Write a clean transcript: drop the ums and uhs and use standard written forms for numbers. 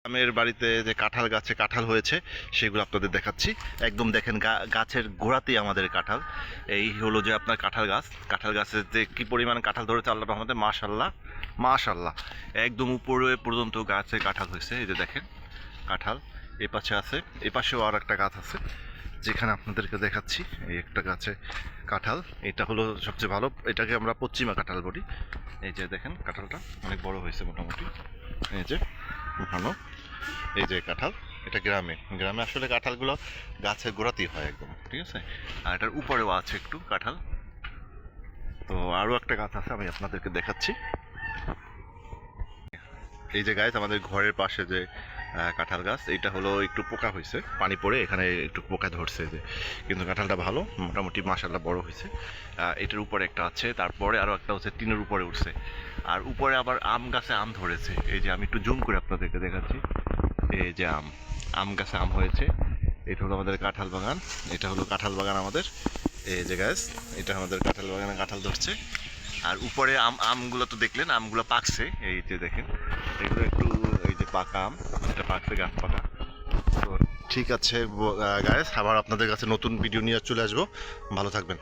আমের বাড়িতে যে কাঁঠাল গাছে কাঁঠাল হয়েছে সেগুলো আপনাদের দেখাচ্ছি। একদম দেখেন গাছের গোড়াতেই আমাদের কাঁঠাল। এই হলো যে আপনার কাঁঠাল গাছের যে কি পরিমাণ কাঁঠাল ধরেছে আল্লাহ রহমতে, মাশাল্লাহ মাশাল্লাহ। একদম উপরে পর্যন্ত গাছে কাঁঠাল হয়েছে। এই যে দেখেন কাঁঠাল এই পাশে আছে, এই পাশেও আর একটা গাছ আছে যেখানে আপনাদেরকে দেখাচ্ছি। এই একটা গাছে কাঁঠাল, এটা হলো সবচেয়ে ভালো, এটাকে আমরা পশ্চিমা কাঁঠাল বলি। এই যে দেখেন কাঁঠালটা অনেক বড় হয়েছে মোটামুটি, এই যে ভালো। এই যে কাঁঠাল, এটা গ্রামে গ্রামে আসলে কাঁঠালগুলো গাছের গোড়াতেই হয় একদম, ঠিক আছে। আর এটার উপরেও আছে একটু কাঁঠাল। তো আরও একটা গাছ আছে, আমি আপনাদেরকে দেখাচ্ছি। এই যে গাছ আমাদের ঘরের পাশে যে কাঁঠাল গাছ, এইটা হলো একটু পোকা হয়েছে, পানি পড়ে এখানে একটু পোকা ধরছে যে, কিন্তু কাঁঠালটা ভালো মোটামুটি মাশাআল্লাহ বড় হয়েছে। এটার উপরে একটা আছে, তারপরে আরও একটা হচ্ছে টিনের উপরে উঠছে। আর উপরে আবার আম গাছে আম ধরেছে, এই যে আমি একটু জুম করে আপনাদেরকে দেখাচ্ছি। এই যে আম গাছে আম হয়েছে। এটা হলো আমাদের কাঁঠাল বাগান, এটা হলো কাঁঠাল বাগান আমাদের। এই যে গাছ, এটা আমাদের কাঁঠাল বাগানে কাঁঠাল ধরছে। আর উপরে আমগুলো তো দেখলেন, আমগুলো পাকছে, এই যে দেখেন এগুলো একটু, এই যে পাকা আম, এটা পাকছে, গাছ পাকা। তো ঠিক আছে গাইস, আবার আপনাদের কাছে নতুন ভিডিও নিয়ে চলে আসবো। ভালো থাকবেন।